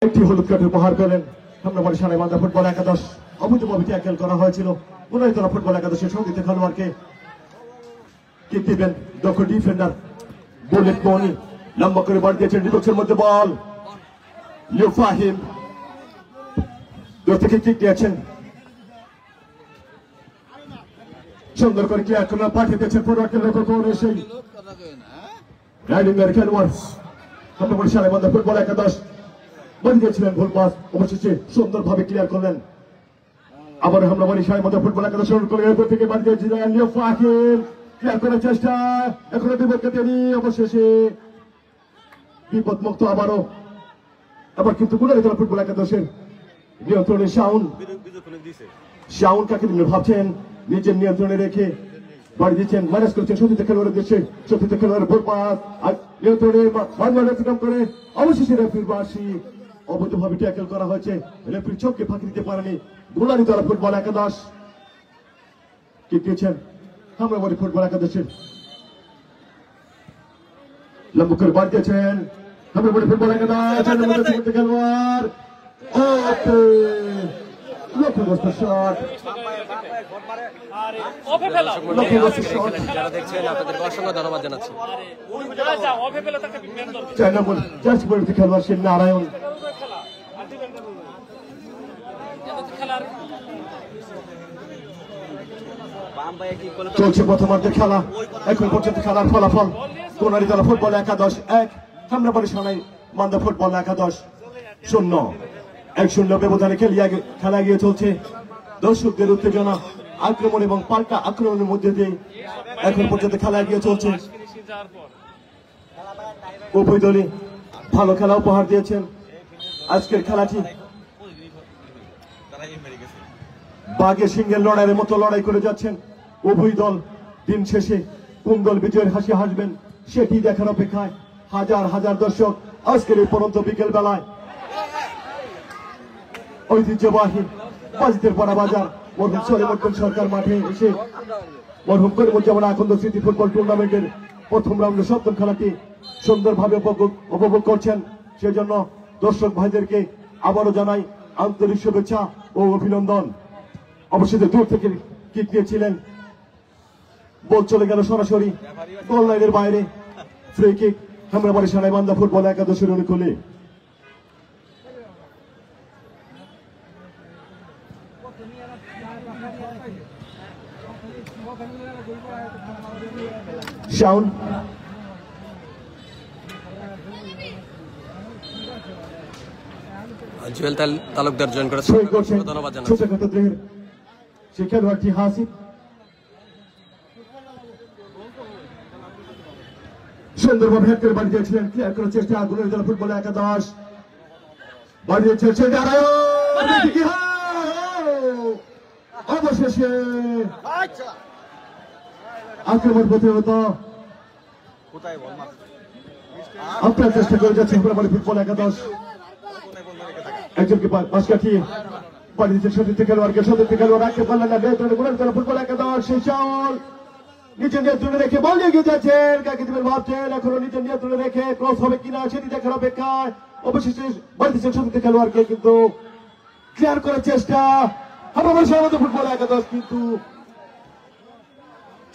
একটি হলুদ কার্ড উপহার পেলেন হামলাবাড়ি সানাই বান্ধা ফুটবল একাদশ। অবৈধভাবে ট্যাকেল করা হয়েছিল পুনরায় ফুটবল একাদশের সঙ্গীতে খেলোয়াড়কে কিক দিবেন দক্ষ ডিফেন্ডার বুলেট মনি লম্বা করে বাড়ি দিয়েছেন ডিবক্সের মধ্যে বল লিও ফাহিম দূর থেকে কিক দিয়েছেন সুন্দর করে ক্লিয়ার করে পাঠিয়ে দিয়েছেন ফরওয়ার্ডকে লক্ষ্য করে সেই রাইডিং এর খেলোয়াড় হামলাবাড়ি সানাই বান্ধা ফুটবল একাদশ বাড়ি দিয়েছিলেন ভুল পাস অবশেষে সুন্দরভাবে ক্লিয়ার করলেন। আবার হামলাবাড়ি সানাই বান্ধা ফুটবল একাদশ শুরু করে এরপর থেকে বাড়ি দিয়েছিলেন লিও ফাহিম ক্লিয়ার করার চেষ্টা এখনো বিপদকে তিনি অবশেষে বিপদমুক্ত আবার কিন্তু গুণারিতলা ফুটবল একাদশের নিয়ন্ত্রণে শাউন কাকে তিনি ভাবছেন নিজের নিয়ন্ত্রণে রেখে বাড়ি দিচ্ছেন মাইনাস করেছেন সতীর্থ খেলোয়াড়ের দেশে সতীর্থ খেলোয়াড়ের ভোর পাস আর নিয়ন্ত্রণে অতিক্রম করে অবশেষে রেফারির বাঁশি অবৈধভাবে ট্যাকেল করা হয়েছে। রেফারির চোখকে ফাঁকি দিতে পারেনি গুণারিতলা ফুটবল একাদশ। কি দিয়েছেন হামলাবাড়ি ফুটবল একাদশের লম্বা করে বাড়ি দিয়েছেন হামলাবাড়ি ফুটবল একাদশ খেলোয়াড় লক্ষ্যগ্রস্ত শট যারা দেখছেন আপনাদের অসংখ্য ধন্যবাদ জানাচ্ছি। 4 নম্বর জার্সি পরিহিত খেলোয়াড় সে নারায়ণ চলছে প্রথমার্ধের খেলা। এখন পর্যন্ত খেলার ফলাফল গুণারিতলা ফুটবল একাদশ 1 হামলাবাড়ি সানাই বান্ধা ফুটবল একাদশ 0। 1-0 ব্যবধানে খেলা এগিয়ে চলছে। দর্শকদের উত্তেজনা আক্রমণ এবং পাল্টা আক্রমণের মধ্যে দিয়ে এখন পর্যন্ত খেলা এগিয়ে চলছে। উভয় দলই ভালো খেলা উপহার দিয়েছেন। আজকের খেলাটি বাঘে সিংহের লড়াইয়ের মতো লড়াই করে যাচ্ছেন উভয় দল। দিন শেষে কোন দল বিজয়ের হাসি হাসবেন সেটি দেখার অপেক্ষায় হাজার হাজার দর্শক আজকের এই পরন্ত বিকেল বেলায় ঐতিহ্যবাহী বাজিতের পাড়া বাজার মরহুম সলিমুদ্দিন সরকার মাঠে এসে মরহুম করিমুজ্জামান আকন্দ স্মৃতি ফুটবল টুর্নামেন্টের প্রথম রাউন্ডের সপ্তম খেলাটি সুন্দরভাবে উপভোগ করছেন। সেজন্য দর্শক ভাইদেরকে আবারও জানাই আন্তরিক শুভেচ্ছা ও অভিনন্দন। অবশ্যই দূর থেকে কিক নিয়েছিলেন বল চলে গেল সরাসরি গোল লাইনের বাইরে। ফ্রি কিক হামলাবাড়ি সানাই বান্ধা ফুটবল একাদশের অনুকূলে। শাউন জুয়েল তালুকদার জয়েন করেছেন, ধন্যবাদ জানাচ্ছি। সেই খেলোয়াড়টি হাসিব সুন্দরভাবে হেড করে বাড়ি দিয়েছিলেন ক্লিয়ার করার চেষ্টা গুণারিতলা ফুটবল একাদশ বাড়ি দিয়েছে অবশেষে আক্রমণ প্রতিহত আপনার চেষ্টা করে যাচ্ছে হামলাবাড়ি ফুটবল একাদশ। একজনকে পাশ কাটিয়ে বাড়ি দিচ্ছেন সতীর্থ খেলোয়াড়কে রাখতে পারলেন না গুণারিতলা ফুটবল একাদশ। সেই চাল নিচে নিয়ন্ত্রণে রেখে বল এগিয়ে যাচ্ছেন কাকে দিবেন ভাবছেন এখনো নিচে নিয়ন্ত্রণে রেখে ক্রস হবে কিনা সেটি দেখার অপেক্ষায় অবশেষে বাড়ি দিচ্ছেন সতীর্থ খেলোয়াড়কে কিন্তু ক্লিয়ার করার চেষ্টা হামলাবাড়ি সানাই বান্ধা ফুটবল একাদশ কিন্তু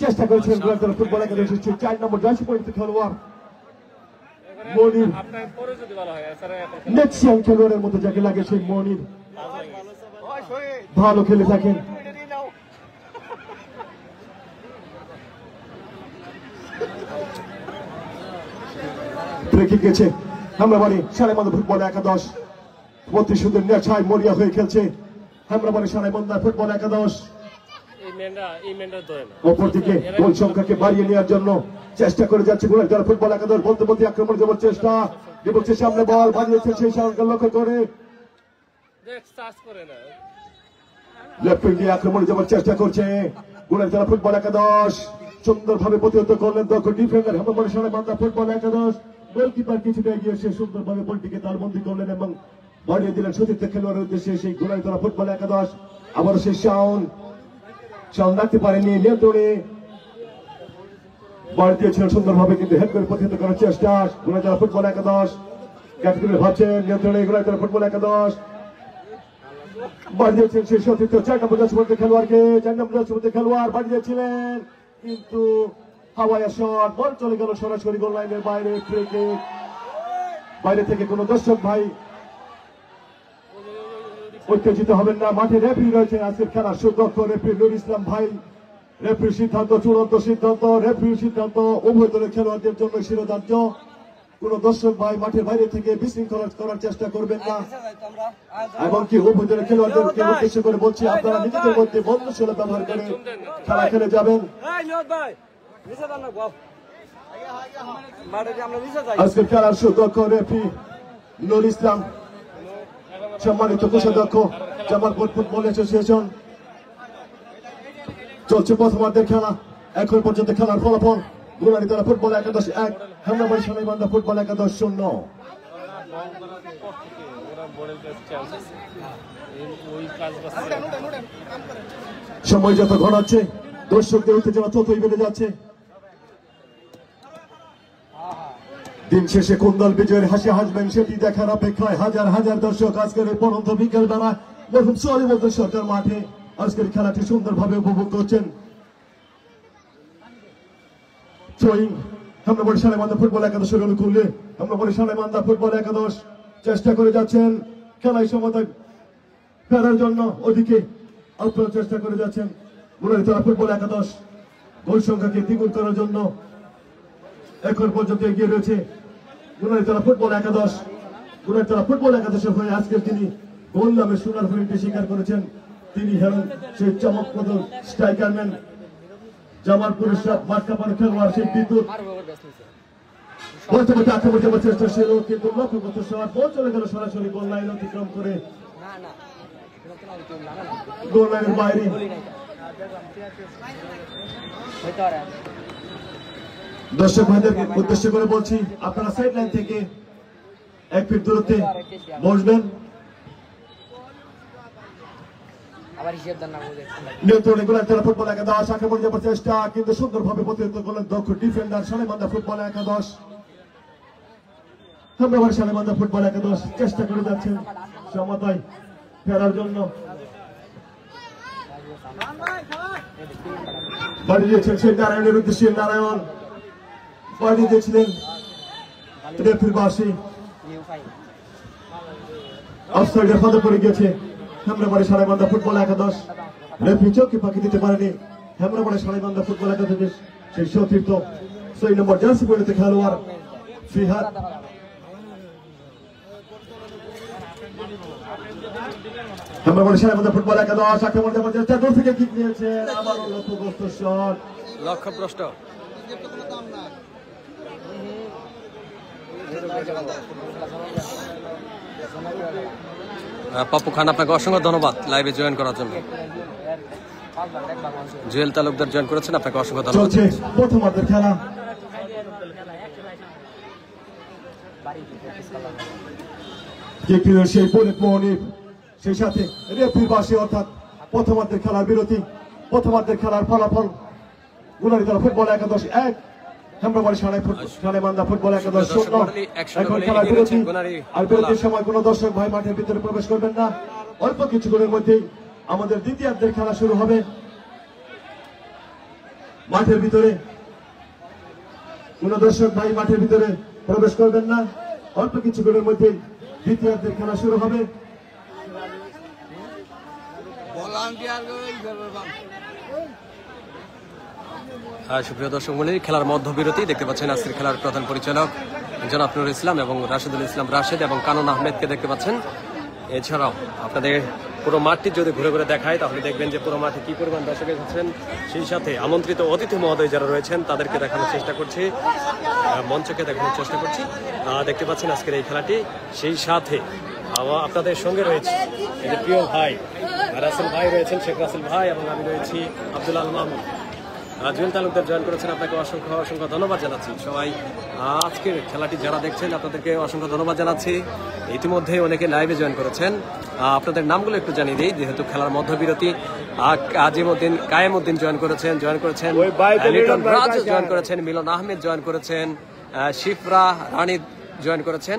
চেষ্টা করেছিলেন গুণারিতলা ফুটবল একাদশের 4 নম্বর জার্সি পরিহিত খেলোয়াড় মনির নেক্সিয়ান খেলোয়াড়ের মতো যাকে লাগে সেই মনির ভালো খেলে থাকেন। গেছে হামলাবাড়ি সানাই বান্ধা ফুটবল একাদশ অতি সুন্দর নেশায় মরিয়া হয়ে খেলছে হামলাবাড়ি সানাই বান্ধা ফুটবল একাদশ। অপরদিকে গোল সংখ্যাকে বাড়িয়ে নেওয়ার জন্য চেষ্টা করে যাচ্ছে গুণারিতলা ফুটবল একাদশ। বলতে আক্রমণ দেওয়ার চেষ্টা বিপক্ষের সামনে বল বাড়িয়েছে সেই সামনে লক্ষ্য করে লেফট উইং দিয়ে আক্রমণ দেওয়ার চেষ্টা করছে গুণারিতলা ফুটবল একাদশ। সুন্দরভাবে প্রতিহত করলেন দক্ষ ডিফেন্ডার হামলাবাড়ি সানাই বান্ধা ফুটবল একাদশ। গোলকিপার কিছুটা এগিয়ে এসে সুন্দরভাবে বলটিকে তালবন্দি করলেন এবং বাড়িয়ে দিলেন সতীর্থ খেলোয়াড়ের উদ্দেশ্যে সেই গুণারিতলা ফুটবল একাদশ। আবারও সেই শাউন রাখতে পারেনি নিয়ন্ত্রণে বাড়ি দিয়েছিলেন সুন্দরভাবে কিন্তু হেড করে প্রতিহত করার চেষ্টা গুণারিতলা ফুটবল একাদশ। ক্যাটাগরি ভাবছেন নিয়ন্ত্রণে এগুলো ফুটবল একাদশ বাড়ি দিয়েছেন সেই সতীর্থ 4 নম্বর জার্সি খেলোয়াড়কে 4 নম্বর জার্সি খেলোয়াড় বাড়ি দিয়েছিলেন কিন্তু হাওয়ায় শট বল চলে গেল সরাসরি গোল লাইনের বাইরে ফ্রি কিক বাইরে থেকে কোনো দর্শক ভাই উত্তেজিত হবেন না মাঠে রেফারি রয়েছেন আজকের খেলার সুদক্ষ রেফারি নুর ইসলাম ভাই রেফারির সিদ্ধান্ত চূড়ান্ত সিদ্ধান্ত রেফারির সিদ্ধান্ত উভয় দলের খেলোয়াড়দের জন্য শিরোধার্য কোন দর্শক ভাই মাঠের বাইরে থেকে বিশৃঙ্খলা করার চেষ্টা করবেন না এবং কি উভয় দলের খেলোয়াড়দেরকে উদ্দেশ্য করে বলছি আপনারা নিজেদের মধ্যে বন্ধুশীলতা ব্যবহার করে খেলা খেলে যাবেন আজকের খেলার সুদক্ষ রেফারি নুর ইসলাম সম্মানিত কোষাধ্যক্ষ জামালপুর ফুটবল অ্যাসোসিয়েশন চলছে প্রথমার্ধের খেলা এখন পর্যন্ত খেলার ফলাফল গুণানীতলা ফুটবল একাদশ 1 হেমরাবাড়ি সোনাইবান্ধা ফুটবল একাদশ 0 সময় যত ঘনাচ্ছে দর্শকদের উত্তেজনা ততই বেড়ে যাচ্ছে দিন শেষে কোন দল বিজয়ের হাসি হাসবেন সেটি দেখার অপেক্ষায় হাজার হাজার দর্শক আজকের এই পরন্ত বিকেল বেলা মরহুম সলিমুদ্দিন সরকার মাঠে আজকের খেলাটি সুন্দরভাবে উপভোগ করছেন হেমরাবাড়ি সোনাইবান্ধা ফুটবল একাদশের অনুকূলে হেমরাবাড়ি সোনাইবান্ধা ফুটবল একাদশ চেষ্টা করে যাচ্ছেন খেলায় সমতায় ফেরার জন্য ওদিকে আপনারা চেষ্টা করে যাচ্ছেন গুণানীতলা ফুটবল একাদশ গোল সংখ্যাকে দ্বিগুণ করার জন্য এখন পর্যন্ত এগিয়ে রয়েছে গুণানীতলা ফুটবল একাদশ গুণানীতলা ফুটবল একাদশের হয়ে আজকের তিনি গোল নামে সোনার হরিণটি স্বীকার করেছেন তিনি হলেন সেই চমকপ্রদ স্ট্রাইকারম্যান জামালপুরের মাঠ কাঁপানো খেলোয়াড় সেই বিদ্যুৎ বলতে আক্রমণ যাবার চেষ্টা ছিল কিন্তু লক্ষ্যগত শট বল চলে গেল সরাসরি গোল লাইন অতিক্রম করে গোল লাইনের বাইরে দর্শক ভাইদেরকে উদ্দেশ্য করে বলছি আপনারা সাইড লাইন থেকে 1 ফিট দূরত্বে বসবেন নিয়ন্ত্রণে গুণানীতলা ফুটবল একাদশ আক্রমণ যাবার চেষ্টা কিন্তু সুন্দরভাবে প্রতিহত করলেন দক্ষ ডিফেন্ডার সোনাইবান্ধা ফুটবল একাদশ হেমরাবাড়ি সোনাইবান্ধা ফুটবল একাদশ চেষ্টা করে যাচ্ছেন সমতায় ফেরার জন্য বাড়ি দিয়েছেন সেই নারায়ণের উদ্দেশ্যে নারায়ণ বাড়ি দিয়েছিলেন রেফারির বাসি অফসাইডের ফাঁদে পড়ে গেছে হেমরাবাড়ি সোনাইবান্ধা ফুটবল একাদশ রেফারি চোখে ফাঁকি দিতে পারেনি হেমরাবাড়ি সোনাইবান্ধা ফুটবল একাদশের সেই সতীর্থ 6 নম্বর জার্সি পরিণত খেলোয়াড় ফিহাদ হেমরাবাড়ি সোনাইবান্ধা ফুটবল একাদশ আক্রমণ যাবার চেষ্টা দূর থেকে কিক নিয়েছেন আবারও লক্ষ্যগ্রস্ত শট লক্ষ্যভ্রষ্ট পাপ্পু খান আপনাকে অসংখ্য ধন্যবাদ লাইভে জয়েন করার জন্য জুয়েল তালুকদার জয়েন করেছেন আপনাকে অসংখ্য ধন্যবাদ চলছে প্রথমার্ধের খেলা সেই পরিত মোহনীর সেই সাথে রেফারির বাসি অর্থাৎ প্রথমার্ধের খেলার বিরতি প্রথমার্ধের খেলার ফলাফল গুণানীতলা ফুটবল একাদশ 1 হেমরাবাড়ি সোনাইবান্ধা ফুটবল একাদশ 0 এখন খেলার বিরতি আর বিরতির সময় কোন দর্শক ভাই মাঠের ভিতরে প্রবেশ করবেন না অল্প কিছুক্ষণের মধ্যেই আমাদের দ্বিতীয়ার্ধের খেলা শুরু হবে মাঠের ভিতরে কোন দর্শক ভাই মাঠের ভিতরে প্রবেশ করবেন না অল্প কিছুক্ষণের মধ্যেই দ্বিতীয়ার্ধের খেলা শুরু হবে সুপ্রিয় দর্শক মণ্ডলী খেলার মধ্যবিরতি দেখতে পাচ্ছেন আজকের খেলার প্রধান পরিচালক জনাব নুরুল ইসলাম এবং রাশেদুল ইসলাম রাশেদ এবং কানন আহমেদকে দেখতে পাচ্ছেন এছাড়াও আপনাদের পুরো মাঠটি যদি ঘুরে ঘুরে দেখায় তাহলে দেখবেন যে পুরো মাঠে কি পরিমাণ দর্শক এসেছেন সেই সাথে আমন্ত্রিত অতিথি মহোদয় যারা রয়েছেন তাদেরকে দেখানোর চেষ্টা করছি মঞ্চকে দেখানোর চেষ্টা করছি দেখতে পাচ্ছেন আজকের এই খেলাটি সেই সাথে আপনাদের সঙ্গে রয়েছে এই প্রিয় ভাই রাসেল ভাই রয়েছেন শেখ রাসেল ভাই এবং আমি রয়েছি আব্দুল আল মাহমুদ জুয়েল তালুকদার জয়েন করেছেন আপনাকে অসংখ্য অসংখ্য ধন্যবাদ জানাচ্ছি সবাই আজকের খেলাটি যারা দেখছেন আপনাদেরকে অসংখ্য ধন্যবাদ জানাচ্ছি ইতিমধ্যে অনেকে লাইভে জয়েন করেছেন আপনাদের নামগুলো একটু জানিয়ে দিই যেহেতু খেলার মধ্যবিরতি আজিমউদ্দিন কায়েমউদ্দিন জয়েন করেছেন লিটন রাজ জয়েন করেছেন মিলন আহমেদ জয়েন করেছেন শিফরা রানী জয়েন করেছেন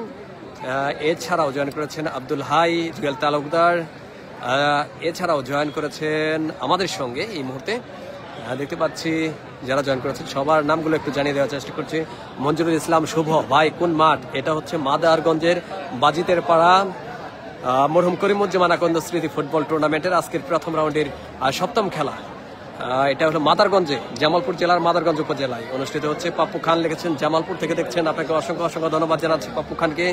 এছাড়াও জয়েন করেছেন আব্দুল হাই, জুয়েল তালুকদার, এছাড়াও জয়েন করেছেন আমাদের সঙ্গে এই মুহূর্তে দেখতে পাচ্ছি যারা জয়েন করেছেন সবার নামগুলো একটু জানিয়ে দেওয়ার চেষ্টা করছি। মঞ্জুরুল ইসলাম শুভ, ভাই কোন মাঠ? এটা হচ্ছে মাদারগঞ্জের বাজিতের পাড়া মরহুম করিমুজ্জামান আকন্দ স্মৃতি ফুটবল টুর্নামেন্টের আজকের প্রথম রাউন্ডের 7ম খেলা। এটা হলো মাদারগঞ্জে, জামালপুর জেলার মাদারগঞ্জ উপজেলায় অনুষ্ঠিত হচ্ছে। পাপ্পু খান লিখেছেন জামালপুর থেকে দেখছেন, আপনাকে অসংখ্য অসংখ্য ধন্যবাদ জানাচ্ছি পাপ্পু খানকে।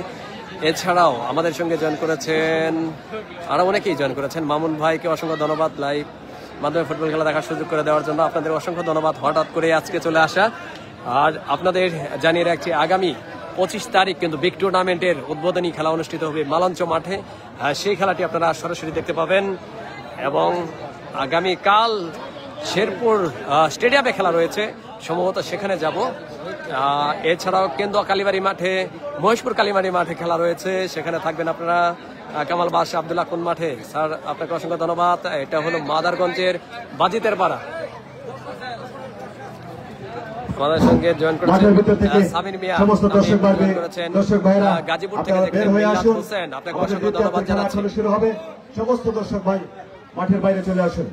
এছাড়াও আমাদের সঙ্গে জয়েন করেছেন আরো অনেকেই জয়েন করেছেন। মামুন ভাইকে অসংখ্য ধন্যবাদ লাইভ মাধ্যমে ফুটবল খেলা দেখার সুযোগ করে দেওয়ার জন্য আপনাদের অসংখ্য ধন্যবাদ। হঠাৎ করে আজকে চলে আসা, আর আপনাদের জানিয়ে রাখছি আগামী 25 তারিখ কিন্তু বিগ টুর্নামেন্টের উদ্বোধনী খেলা অনুষ্ঠিত হবে মালঞ্চ মাঠে। সেই খেলাটি আপনারা সরাসরি দেখতে পাবেন। এবং আগামীকাল শেরপুর স্টেডিয়ামে খেলা রয়েছে, সম্ভবত সেখানে যাব। এছাড়াও কেন্দ্র কালীবাড়ি মাঠে, মহেশপুর কালীবাড়ি মাঠে খেলা রয়েছে, সেখানে থাকবেন আপনারা। কামাল বাদশা, আব্দুল্লাহ কোন মাঠে? স্যার আপনাকে অসংখ্য ধন্যবাদ। এটা হলো মাদারগঞ্জের বাজিতের পাড়া। আমাদের সঙ্গে জয়েন করেছেন সামির মিয়া, গাজীপুর থেকে দেখলেন মিলাদ হোসেন, আপনাকে অসংখ্য ধন্যবাদ জানাচ্ছি। শুরু হবে, সমস্ত দর্শক ভাই মাঠের বাইরে চলে আসুন।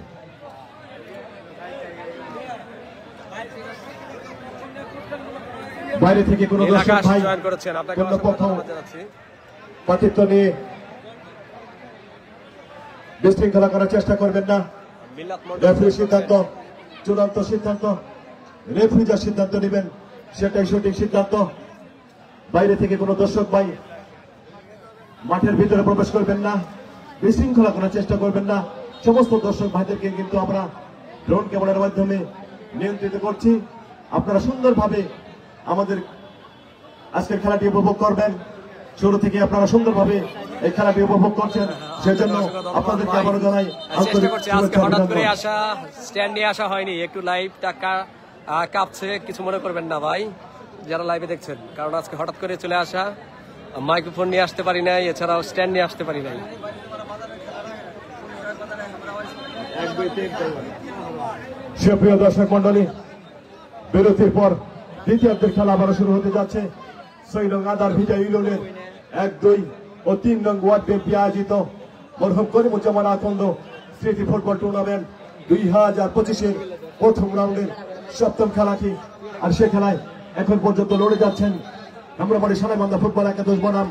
বাইরে থেকে কোনো দর্শক ভাই জয়েন করেছেন, আপনাকে অন্য অসংখ্য পক্ষ ধন্যবাদ জানাচ্ছি। পাতিত্ব নিয়ে বিশৃঙ্খলা করার চেষ্টা করবেন না। মিলাদ রেফারি সিদ্ধান্ত, চূড়ান্ত সিদ্ধান্ত, রেফারি যা সিদ্ধান্ত নেবেন সেটাই সঠিক সিদ্ধান্ত। বাইরে থেকে কোনো দর্শক ভাই মাঠের ভিতরে প্রবেশ করবেন না, বিশৃঙ্খলা করার চেষ্টা করবেন না। সমস্ত দর্শক ভাইদেরকে কিন্তু আমরা ড্রোন ক্যামেরার মাধ্যমে নিয়ন্ত্রিত করছি। আপনারা সুন্দরভাবে আমাদের আজকের খেলাটি উপভোগ করবেন। শুরু থেকে আপনারা সুন্দরভাবে এই খেলাটি উপভোগ করছেন, সেজন্য আপনাদেরকে আবারও জানাই চেষ্টা করছি। আজকে হঠাৎ করে আসা, স্ট্যান্ড নিয়ে আসা হয়নি, একটু লাইভটা কাঁপছে, কিছু মনে করবেন না ভাই যারা লাইভে দেখছেন, কারণ আজকে হঠাৎ করে চলে আসা, মাইক্রোফোন নিয়ে আসতে পারি নাই, এছাড়াও স্ট্যান্ড নিয়ে আসতে পারি নাই। সুপ্রিয় দর্শক মন্ডলী, বিরতির পর দ্বিতীয়ার্ধের খেলা আবারও শুরু হতে যাচ্ছে। 6 নং আদার ভিজা ইউনিয়নের 1, 2 ও 3 নং ওয়ার্ড বিএনপি আয়োজিত মরহুম করিমুজ্জামান আকন্দ স্মৃতি ফুটবল টুর্নামেন্ট 2025-এর প্রথম রাউন্ডের 7ম খেলাটি। আর সে খেলায় এখন পর্যন্ত লড়ে যাচ্ছেন হামরাবাড়ি সানাইবান্ধা ফুটবল একাদশ বনাম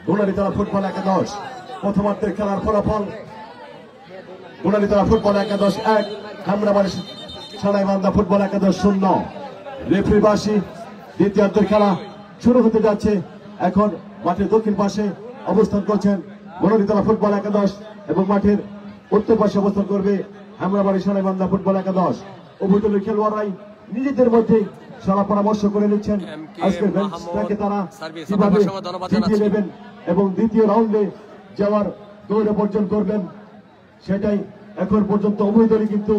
গুনারীতলা ফুটবল একাদশ। প্রথমার্ধের খেলার ফলাফল গুনারীতলা ফুটবল একাদশ 1, হামরাবাড়ি সানাইবান্ধা ফুটবল একাদশ 0। রেফারি বাসি। দ্বিতীয়ার্ধের খেলা শুরু হতে যাচ্ছে। এখন মাঠের দক্ষিণ পাশে অবস্থান করছেন গুনারীতলা ফুটবল একাদশ এবং মাঠের উত্তর পাশে অবস্থান করবে হামরাবাড়ি সানাইবান্ধা ফুটবল একাদশ। উভয় দলের খেলোয়াড়রাই নিজেদের মধ্যে সারা পরামর্শ করে নিচ্ছেন আজকের ম্যাচটাকে তারা কিভাবে জিতিয়ে নেবেন এবং দ্বিতীয় রাউন্ডে যাওয়ার দৌড় বর্জন করবেন, সেটাই এখন পর্যন্ত উভয় দলই কিন্তু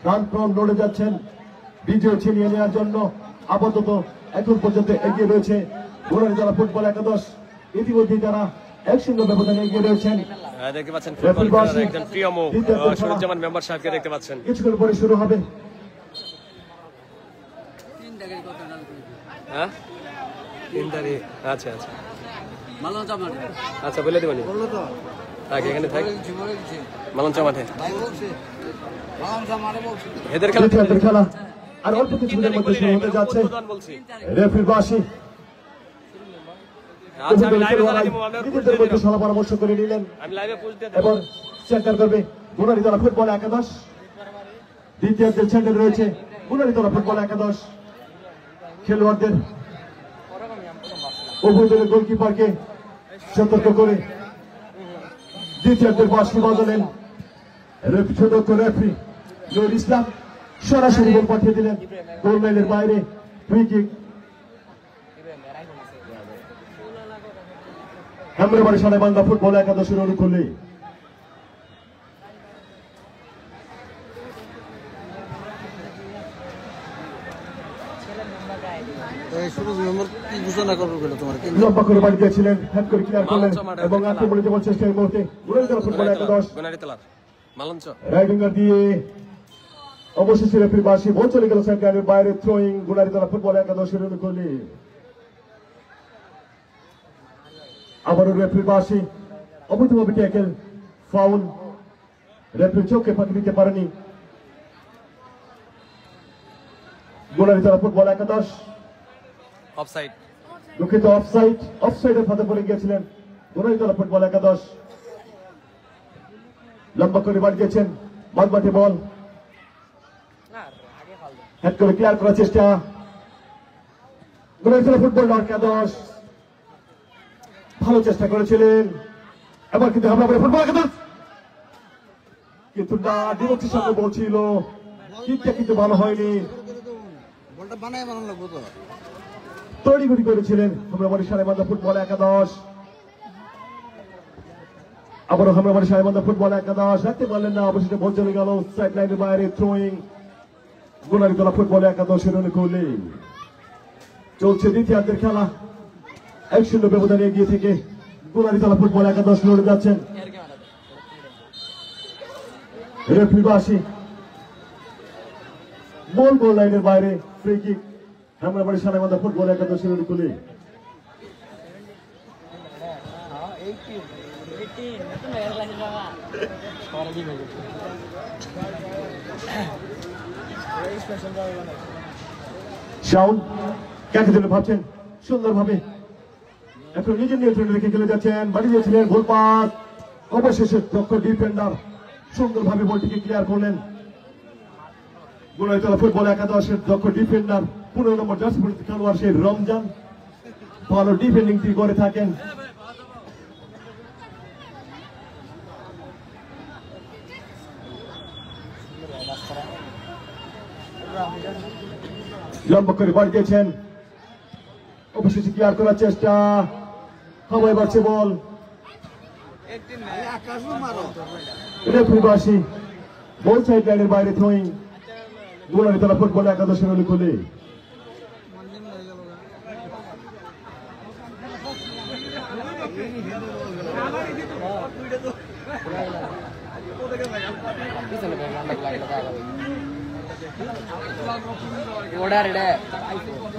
প্রাণপণ লড়ে যাচ্ছেন বিজয় ছিনিয়ে নেওয়ার জন্য। আপাতত এখন পর্যন্ত এগিয়ে রয়েছে গুনারীতলা ফুটবল একাদশ। ইতিমধ্যেই তারা 1-0 ব্যবধানে এগিয়ে রয়েছেন। দেখতে পাচ্ছেন ফুটবল খেলার একজন প্রিয় মুখ শরীফুজ্জামান মেম্বার সাহেবকে দেখতে পাচ্ছেন। কিছুক্ষণ পরে শুরু হবে। হ্যাঁ, আচ্ছা আচ্ছা আচ্ছা, বলে দেবেন থাক, এখানে থাক মালঞ্চা মাঠে। এদের খেলা আর অল্প কিছুদিনের মধ্যে শুরু হতে যাচ্ছে। রেফারি বাসি নিজেদের মধ্যে সলা পরামর্শ করে নিলেন এবং সেন্টার করবে গুনারীতলা ফুটবল একাদশ। দ্বিতীয়ার্ধের সেন্টার রয়েছে গুনারীতলা ফুটবল একাদশ। খেলোয়াড়দের উভয় দলের গোলকিপারকে সতর্ক করে দ্বিতীয়ার্ধের বাঁশি বাজালেন সতর্ক রেফারি নুরুল ইসলাম। সরাসরি গোল পাঠিয়ে দিলেন গোল লাইনের বাইরে। ফ্রি কিক হামরাবাড়ি সানাইবান্ধা ফুটবল একাদশের অনুকূলে। লম্বা করে বাড়ি দিয়েছিলেন, হ্যান্ড করে ক্লিয়ার করলেন এবং আক্রমণে যাওয়ার চেষ্টা এই মুহূর্তে গুনারীতলা ফুটবল একাদশ রাইডিঙ্গার দিয়ে অবশেষে রেফারি বাসি বল চলে গেল সেন্টারের বাইরে। থ্রোয়িং গুনারীতলা ফুটবল একাদশের অনুকূলে। আবারও রেফারি বাসি অবৈধভাবে ট্যাকেল, ফাউল, রেফারি চোখে ফাঁকি দিতে পারেনি। গোলারি তারা ফুটবল একাদশ, অফসাইড। দুঃখিত, অফসাইডের ফাঁদে পড়ে গিয়েছিলেন গোলারি তারা ফুটবল একাদশ। লম্বা করে বাড়ি দিয়েছেন, মাঝমাঠে বল হেড করে ক্লিয়ার করার চেষ্টা গোলারি তারা ফুটবল একাদশ। ভালো চেষ্টা করেছিলেন, এবার কিন্তু হামলা করে ফুটবল একাদশ, কিন্তু না, ডিবক্সের সঙ্গে বলছিল, কিকটা কিন্তু ভালো হয়নি। তড়িঘড়ি করেছিলেন হামলাবাড়ি সারেবান্ধা ফুটবল একাদশ। আবারও হামলাবাড়ি সারেবান্ধা ফুটবল একাদশ রাখতে পারলেন না, অবশেষে বল চলে গেল সাইড লাইনের বাইরে। থ্রোয়িং গোলারিতলা ফুটবল একাদশের অনুকূলে। চলছে দ্বিতীয়ার্ধের খেলা, 1-0 ব্যবধানে এগিয়ে থেকে গোলারিতলা ফুটবল একাদশ লড়ে যাচ্ছেন। রেফারি বাসি, বল গোল লাইনের বাইরে, ফ্রি কিক হামলাবাড়ি সারেবান্ধা ফুটবল একাদশের অনুকূলে। শাউন ক্যাচে দিলে ভাবছেন সুন্দরভাবে, এখন নিজের নিয়ন্ত্রণে রেখে খেলে যাচ্ছেন, বাড়ি দিয়েছিলেন, গোল পাস, অবশেষে দক্ষ ডিফেন্ডার সুন্দরভাবে বলটিকে ক্লিয়ার করলেন। গোলারিতলা ফুটবল একাদশের দক্ষ ডিফেন্ডার 15 নম্বর জার্সি পরিহিত খেলোয়াড় সেই রমজান ভালো ডিফেন্ডিং তিনি করে থাকেন। লম্বা করে বাড়ি দিয়েছেন, অবশেষে ক্লিয়ার করার চেষ্টা, হাওয়ায় বাড়ছে বল। রেফারি বাসি, বল সাইড লাইনের বাইরে, থ্রোয়িং গোলারিতলা ফুটবল একাদশের অনুকূলে।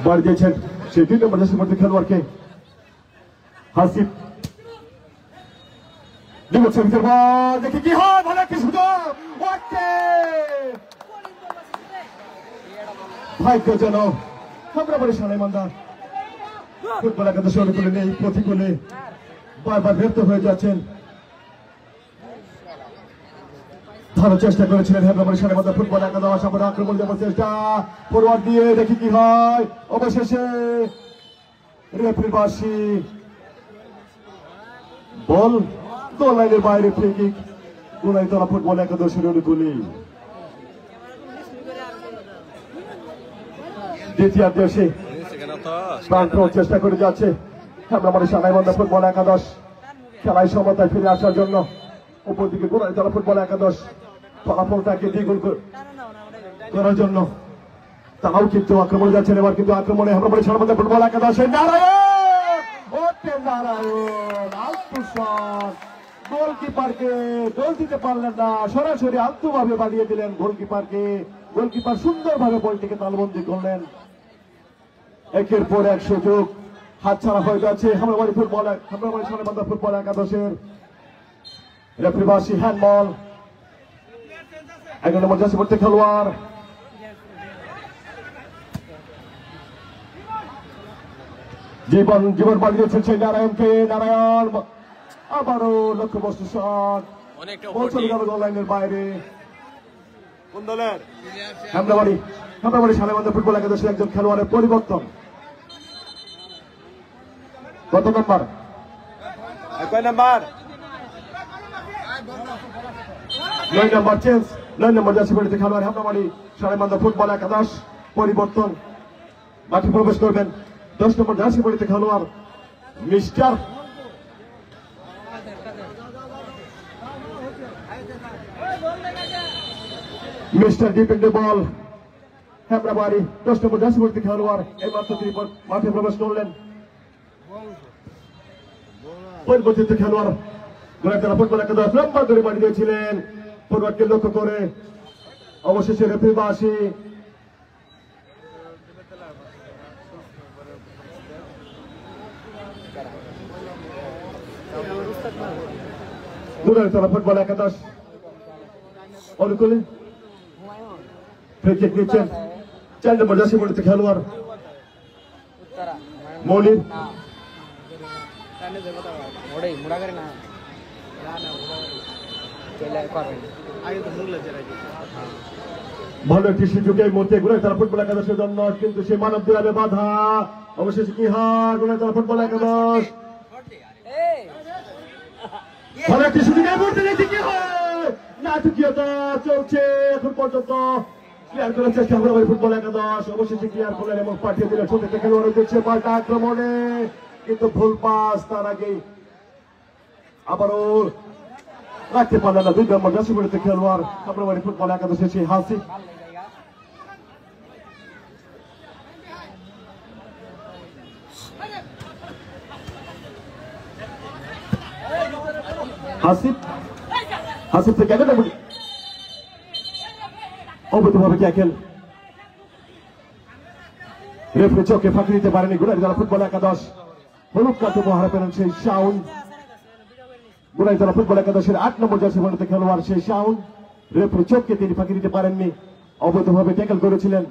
বাড়ি দিয়েছেন সেই 2 নম্বর জার্সি পরিহিত খেলোয়াড়কে হাসিব। দেখি কি হয়, ভালো একটি সুযোগ, ভাগ্যজনক হামলাবাড়ি সালেমান্দা ফুটবল একাদশের অনুকূলে নেই, প্রতিকূলে বারবার ব্যর্থ হয়ে যাচ্ছেন। ভালো চেষ্টা করেছিলেন হামলাবাড়ি সালেমান্দা ফুটবল একাদশ, আবার আক্রমণ দেওয়ার চেষ্টা, ফরওয়ার্ড দিয়ে দেখি কি হয়, অবশেষে রেফারি বাসি, বল গোল লাইনের বাইরে, ফ্রি কিক গোলারিতলা ফুটবল একাদশের অনুকূলে। দ্বিতীয়ার্ধে এসে চেষ্টা করে যাচ্ছে হামলাবাড়ি সালেমান্দা ফুটবল একাদশ খেলায় সমতায় ফিরে আসার জন্য। উপর দিকে গোলারিতলা ফুটবল একাদশ ফলাফলটাকে দ্বিগুণ করার জন্য তারাও কিন্তু আক্রমণে যাচ্ছেন। এবার কিন্তু আক্রমণে হামলাবাড়ি সালেমান্দা ফুটবল একাদশের গোলকিপারকে গোল দিতে পারলেন না, সরাসরি আলতুভাবে বাড়িয়ে দিলেন গোলকিপারকে। গোলকিপার সুন্দরভাবে বলটিকে তালবন্দি করলেন। একের পর এক সুযোগ হাতছাড়া হয়ে যাচ্ছে হামলাবাড়ি সালেমান্দা ফুটবল একাদশের। রেফারি বাসি, হ্যান্ডবল, 1 নম্বর জার্সি পরিহিত খেলোয়াড় জীবন বাড়ি দিয়েছেন সেই নারায়ণকে। নারায়ণ আবারও লক্ষ্যবস্তু শট, বল চলে গেল গোল লাইনের বাইরে। কোন দলের? হামলাবাড়ি সালেমান্দা ফুটবল একাদশের একজন খেলোয়াড়ের পরিবর্তন। কত নম্বর? 9 নম্বর চেঞ্জ, 9 নম্বর জার্সি পরিহিত খেলোয়াড় হামলাবাড়ি সালেমান্দা ফুটবল একাদশ পরিবর্তন। মাঠে প্রবেশ করবেন 10 নম্বর জার্সি পরিহিত খেলোয়াড় মিস্টার ডিপেন্ডেবল হামলাবাড়ি 10 নম্বর জার্সি পরিহিত খেলোয়াড় এই মাত্র তিনি মাঠে প্রবেশ করলেন। পরিবর্তিত খেলোয়াড় গোলারিতলা ফুটবল একাদশ লম্বা করে বাড়ি দিয়েছিলেন ফরওয়ার্ডকে লক্ষ্য করে। অবশেষে রেফারি বাসি, মুরারি তলা ফুটবল একাদশ অনুকূলে ফ্রি কিক নিচ্ছেন 4 নম্বর জার্সি পরিহিত খেলোয়াড় মৌলিক। ভালো একটি সুযোগ এই মুহূর্তে গুণাইতলা ফুটবল একাদশের জন্য, কিন্তু সেই মানব দিলামে বাধা। অবশেষে কি হয় গুণাইতলা ফুটবল একাদশ, ভালো একটি সুযোগ এই মুহূর্তে দেখি কি হয়। নাটকীয়তা চলছে এখন পর্যন্ত, ক্লিয়ার করার চেষ্টা করে ফুটবল একাদশ, অবশেষে ক্লিয়ার করলেন এবং পাঠিয়ে দিলেন ছোট খেলোয়াড় দিচ্ছে পাল্টা আক্রমণে, কিন্তু ভুল পাস। তার আগে আবারও রাখতে পারলেন না 2 নম্বর জার্সি পরিহিত খেলোয়াড় খামরাবাড়ি ফুটবল একাদশের সেই হাসিফ। হাসিফ থেকে অবৈধভাবে ট্যাকেল, রেফারি চোখে ফাঁকি দিতে পারেনি গুণাইতলা ফুটবল একাদশ। হলুদ কার্ড উপহার পেলেন সেই শাওন। গুণাইতলা ফুটবল একাদশের 8 নম্বর জার্সি পরিহিত খেলোয়াড় সেই শাওন, রেফারি চোখকে তিনি ফাঁকি দিতে পারেননি, অবৈধভাবে ট্যাকেল করেছিলেন।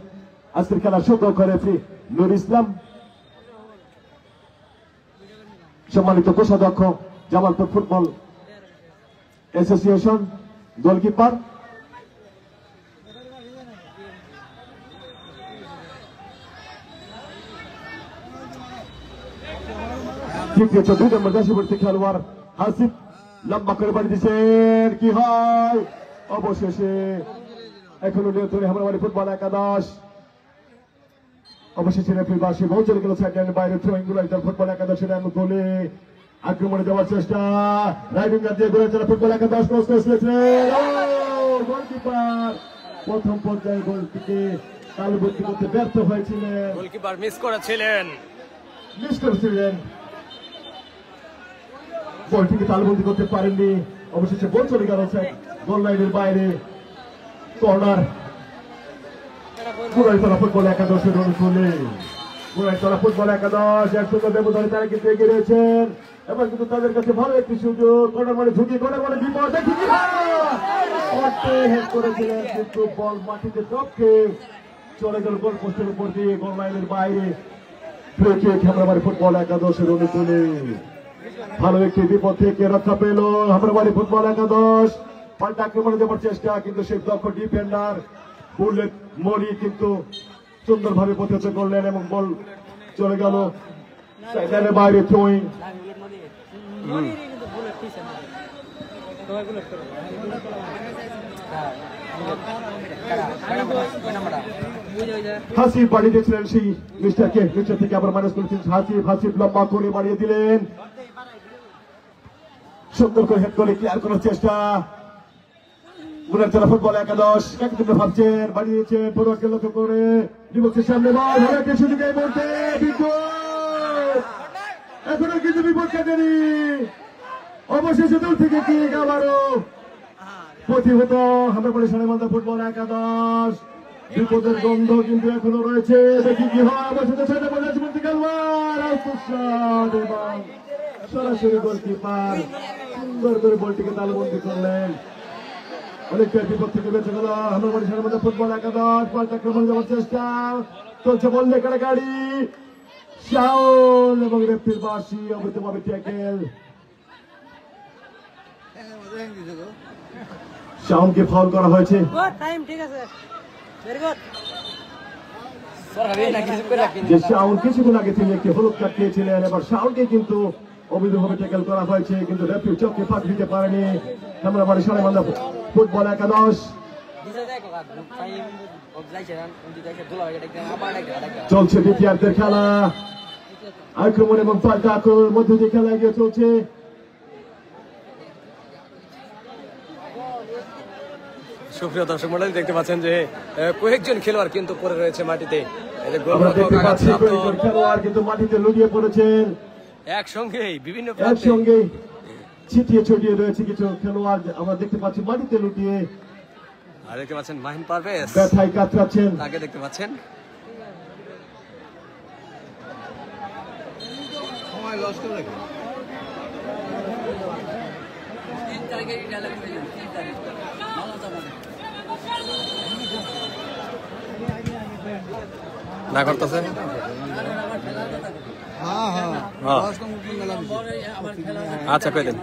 আজকের খেলার সুযোগ রেফারি নুর ইসলাম। সম্মানিত কোষাধ্যক্ষ জামালপুর ফুটবল অ্যাসোসিয়েশন, গোলকিপার তৃতীয় 2 নম্বর জার্সি পরিহিত খেলোয়াড় হাসিফ লম্বা করে বাড়ি দিচ্ছেন, কি হয় অবশেষে এখনো নিয়ন্ত্রণে হামরাবাড়ি ফুটবল একাদশ। অবশেষে রেফারি বাসি বল চলে গেল সেকেন্ড বাইরে, থ্রোয়িং গুণাইতলা ফুটবল একাদশের অনুকূলে আক্রমণে যাওয়ার চেষ্টা, রাইডিং দিয়ে গুণাইতলা ফুটবল একাদশ গোলকিপার প্রথম পর্যায়ে গোলটিকে তালুবন্দী করতে ব্যর্থ হয়েছিলেন, গোলকিপার মিস করেছিলেন বলটিকে তালুবন্দী করতে পারেননি। অবশেষে বল চলে গেল গোল লাইনের বাইরে, কর্নার গুণাইতলা ফুটবল একাদশের অনুকূলে। গুণাইতলা ফুটবল একাদশ 1-0 ব্যবধানে তারা কিন্তু এগিয়ে রয়েছেন, এবং কিন্তু তাদের কাছে ভালো একটি সুযোগ, কর্নার মানে ঝুঁকি, কর্নার মানে বিপদ, দেখি কি হেড করেছিলেন, কিন্তু বল মাটিতে টপকে চলে গেল গোল পোস্টের উপর দিয়ে গোল লাইনের বাইরে। ফ্রি কিক হামরাবাড়ি ফুটবল একাদশের অনুকূলে। ভালো একটি বিপদ থেকে রক্ষা পেল হামরাবাড়ি ফুটবল একাদশ, পাল্টা আক্রমণে যাওয়ার চেষ্টা, কিন্তু সেই দক্ষ ডিফেন্ডার বুলেট মরি কিন্তু সুন্দরভাবে প্রতিহত করলেন এবং বল চলে গেল সাইডের বাইরে। থ্রোয়িং হাসিফ বাড়িয়ে দিয়েছিলেন সেই মিস্টারকে, নিচে থেকে আবার মাইনাস করেছেন হাসিফ লম্বা করে বাড়িয়ে দিলেন, সুন্দর করে হেড করে ক্লিয়ার করার চেষ্টা। গুণাইতলা ফুটবল একাদশ একদিকে ভাবছেন, বাড়িয়েছেন ফরওয়ার্ডকে লক্ষ্য করে, বিপক্ষের সামনে বল, ভালো একটা সুযোগ এই মুহূর্তে, এখনো কিন্তু বিপদ কাটেনি। অবশেষে দূর থেকে কিক আবারও প্রতিহত হামরাবাড়ি সানেমান্দা ফুটবল একাদশ। বিপদের গন্ধ কিন্তু এখনো রয়েছে, দেখি কি হয়। অবশেষে সরাসরি গোলকিপার সুন্দর করে বলটিকে তালুবন্দী করলেন, অনেকটা বিপদ থেকে বেঁচে গেল হামরাবাড়ি সানেমান্দা ফুটবল একাদশ। পাল্টা আক্রমণ যাওয়ার চেষ্টা চলছে, বল লেখার গাড়ি, শাওন এবং রেফারির বাঁশি, অবৈধভাবে ট্যাকেল। শাওনকে ফাউল করা হয়েছে, যে শাওন কিছুদিন আগে তিনি একটি হলুদ কার্ড পেয়েছিলেন, এবার শাওনকে কিন্তু অবৈধভাবে ট্যাকেল করা হয়েছে, কিন্তু রেফারি চোখে ফাঁক দিতে পারেনি হামরাবাড়ি সানেমান্দা ফুটবল একাদশ। চলছে দ্বিতীয়ার্ধের খেলা, আক্রমণ এবং পাল্টা আক্রমণের মধ্যে দিয়ে খেলা এগিয়ে চলছে। সুপ্রিয় দর্শক মন্ডলী, দেখতে পাচ্ছেন যে কয়েকজন খেলোয়াড় কিন্তু পড়ে রয়েছে মাটিতে, আমরা দেখতে পাচ্ছি কয়েকজন খেলোয়াড় কিন্তু মাটিতে লুটিয়ে পড়েছেন, একসঙ্গেই বিভিন্ন একসঙ্গে ছিটিয়ে ছড়িয়ে রয়েছে কিছু খেলোয়াড়, আমরা দেখতে পাচ্ছি মাটিতে লুটিয়ে। আর দেখতে পাচ্ছেন মাহিন পারভেজ ব্যথায় কাতরাচ্ছেন, তাকে দেখতে পাচ্ছেন। না করতেছে আচ্ছা কই দেন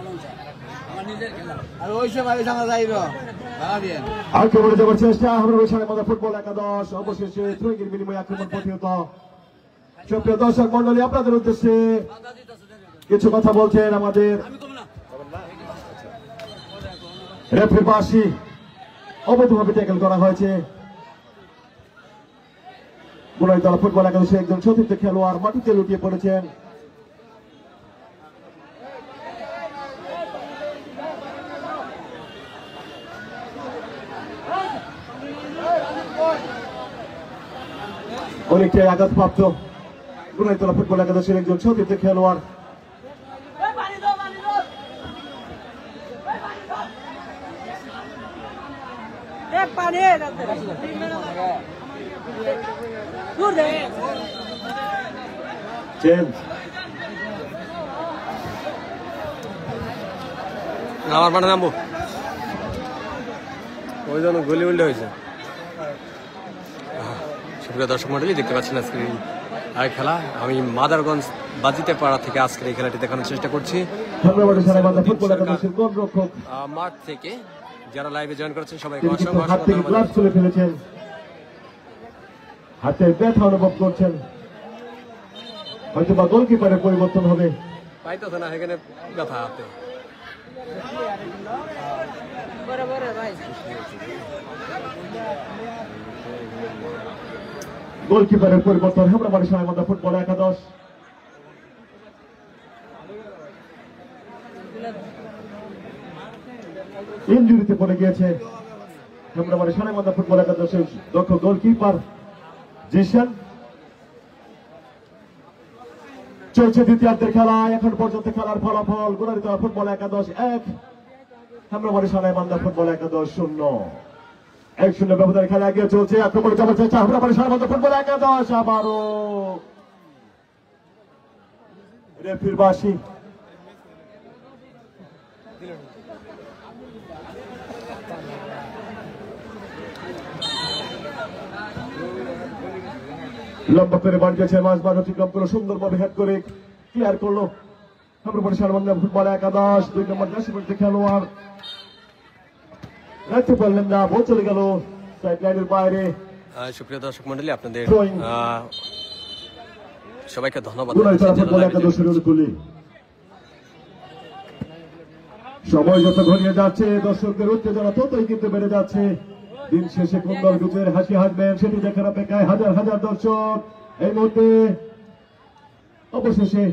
আক্রমণে যাবার চেষ্টা আমরা সাড়ে মাথা ফুটবল একাদশ অবশেষে ত্রয়ীর বিনিময়ে আক্রমণ প্রতিহত। সুপ্রিয় দর্শক মন্ডলী, আপনাদের উদ্দেশ্যে কিছু কথা বলছেন আমাদের রেফারি বাসি। অবৈধভাবে ট্যাকেল করা হয়েছে। বুনাইতলা ফুটবল একাদশে একজন সতীর্থ খেলোয়াড় মাটিতে লুটিয়ে পড়েছেন। অনেকটাই আঘাতপ্রাপ্ত বুনাইতলা ফুটবল একাদশের একজন সতীর্থ খেলোয়াড়। আমার মানে নামবো ওই জন্য গলি উল্টে হয়েছে। সুপ্রিয় দর্শক মন্ডলী, দেখতে পাচ্ছেন আজকের এই খেলা। আমি মাদারগঞ্জ বাজিতে পাড়া থেকে আজকের এই খেলাটি দেখানোর চেষ্টা করছি মাঠ থেকে। যারা লাইভে জয়েন করেছেন সবাইকে তুলে ফেলেছেন, হাতে ব্যথা অনুভব করছেন। হয়তো বা গোলকিপারের পরিবর্তন হবে। পাইতেছে না এখানে ব্যথা হাতে। গোলকিপারের পরিবর্তন হেমরাবাড়ি সাহেব ফুটবল একাদশ। ইনজুরিতে পড়ে গিয়েছে হেমরাবাড়ি সাহেব ফুটবল একাদশের দক্ষ গোলকিপার জিশান। চলছে দ্বিতীয়ার্ধের খেলা। এখন পর্যন্ত খেলার ফলাফল গুনারিতলা ফুটবল একাদশ 1, হেমরাবাড়ি সাহেব ফুটবল একাদশ 0। 1-0 ব্যবধানে খেলা এগিয়ে চলছে। আক্রমণে যাবার চেষ্টা হেমরাবাড়ি সাহেব ফুটবল একাদশ। আবারও রেফারির বাঁশি। লম্বা করে বাড়িয়েছে মাঝ মাঠ অতিক্রম করে সুন্দরভাবে হেড করে ক্লিয়ার করলো হেমরাবাড়ি সাহেব ফুটবল একাদশ। 2 নম্বর জার্সি খেলোয়াড় রাখতে পারলেন না, বল চলে গেল সাইড লাইনের বাইরে। সুপ্রিয় দর্শক মন্ডলী, আপনাদের সবাইকে ধন্যবাদ। সময় যত ঘনিয়ে যাচ্ছে দর্শকদের উত্তেজনা ততই কিন্তু বেড়ে যাচ্ছে। দিন শেষে কোন দল বিজয়ের হাসি হাসবেন সেটি দেখার অপেক্ষায় হাজার হাজার দর্শক। এই মুহূর্তে অবশেষে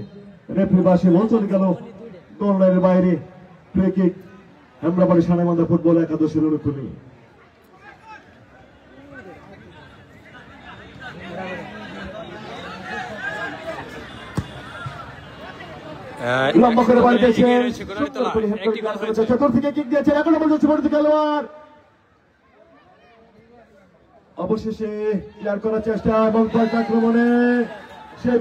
রেফারি বাঁশি, বল চলে গেল গোল লাইনের বাইরে। ফ্রি কিক হেমরাবাড়ি সাহেব ফুটবল একাদশের অনুকূলে। লম্বা করে বাড়ি দিয়েছেন, চতুর্থ কিক দিয়েছেন। এখন পর্যন্ত খেলোয়াড় অবশেষে ক্লিয়ার করার চেষ্টা এবং আক্রমণে সে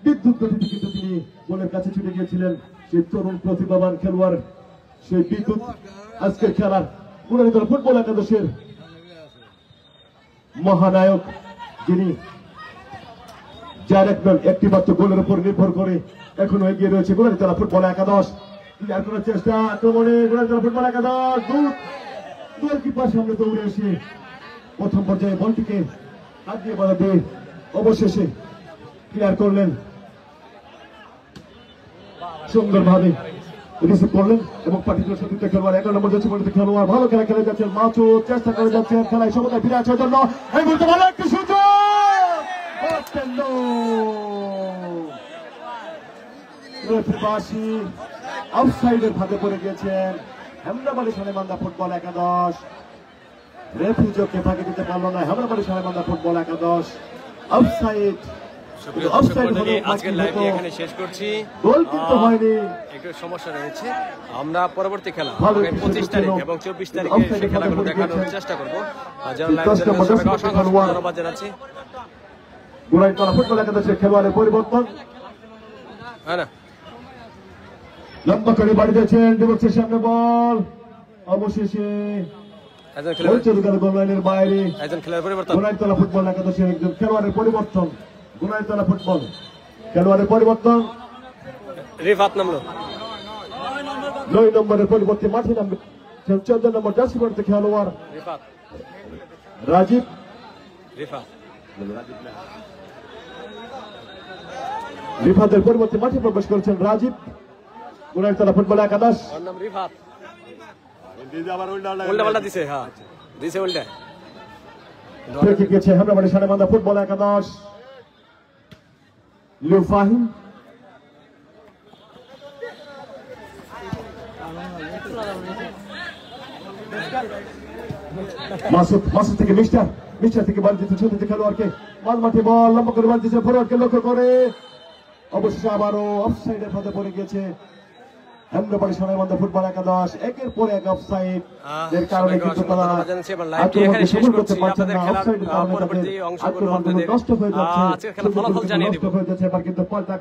বিদ্যুৎ গতিতে কিন্তু তিনি গোলের কাছে ছুটে গিয়েছিলেন। সেই তরুণ প্রতিভাবান খেলোয়াড়, সেই বিদ্যুৎ আজকের খেলার গুনারিতলা ফুটবল একাদশের মহানায়ক, যিনি যার একটি মাত্র গোলের উপর নির্ভর করে এখনো এগিয়ে রয়েছে গুনারিতলা ফুটবল একাদশ। ক্লিয়ার করার চেষ্টা আক্রমণে গুনারিতলা ফুটবল একাদশ। গোলকিপার সামনে দৌড়ে এসে প্রথম পর্যায়ে বলটিকে হাত দিয়ে বাধা দিয়ে অবশেষে ক্লিয়ার করলেন, সুন্দরভাবে রিসিভ করলেন এবং পার্টিকুলার সতীর্থ খেলোয়াড় 11 নম্বর যাচ্ছে খেলোয়াড় ভালো খেলা খেলে যাচ্ছেন। মাছও চেষ্টা করে যাচ্ছেন খেলায় সমতায় ফিরে আসার জন্য। এই মুহূর্তে ভালো একটি সুযোগ, অফসাইডের ভাগে পড়ে গিয়েছেন হেমরাবাড়ি সাহেব ফুটবল একাদশ। রেফারিকে ফাঁকি দিতে পারল না হেমরাবাড়ি সাহেব ফুটবল একাদশ। অফসাইড। আজকের লাইভটি এখানে শেষ করছি। গোল কিন্তু হয়নি, একটু সমস্যা রয়েছে। আমরা পরবর্তী খেলা 25 তারিখ এবং 24 তারিখে সেই খেলাগুলো দেখানোর চেষ্টা করবো। যারা লাইভ ধন্যবাদ জানাচ্ছি। গুনারিতলা ফুটবল একাদশের খেলোয়াড়ের পরিবর্তন। হ্যাঁ না লম্বা করে বাড়ি দিয়েছেন ডিবক্সের সামনে বল অবশেষে একজন খেলোয়াড় গোল লাইনের বাইরে। একজন খেলোয়াড় পরিবর্তন। গুনাইতলা ফুটবল একাদশের একজন খেলোয়াড়ের পরিবর্তন। গুনাইতলা ফুটবল খেলোয়াড়ের পরিবর্তন। রিফাত নামলো। 9 নম্বরের পরিবর্তে মাঠে নামবে 14 নম্বর জার্সি পরিহিত খেলোয়াড় রিফাত। রাজীব। রিফাত। রিফাতের পরিবর্তে মাঠে প্রবেশ করেছেন রাজীব। গুনাইতলা ফুটবল একাদশ। ওর নাম রিফাত। উল্টা পাল্টা দিছে, হ্যাঁ দিছে উল্টা। ফ্রি কিক গেছে হামরাবাড়ি সানেমান্দা ফুটবল একাদশ। লিউ ফাহিম। মাসুদ থেকে মিস্টার থেকে বাড়ি দিতে ছোট খেলোয়াড়কে মাঝ মাঠে বল লম্বা করে বাড়ি দিচ্ছে ফরওয়ার্ডকে লক্ষ্য করে অবশ্যই আবারও অফসাইডের ফাঁদে পড়ে গিয়েছে হেমরাবাড়ি সানেমান্দা ফুটবল একাদশ। একের পর এক অফসাইড এর কারণে কিন্তু তারা আক্রমণকে সফল করতে পারছেন না। অফসাইডের কারণে তাদের আক্রমণগুলো নষ্ট হয়ে যাচ্ছে। আজকের খেলার ফলাফল জানিয়ে দিব। নষ্ট হয়ে যাচ্ছে এবার কিন্তু পাল্টা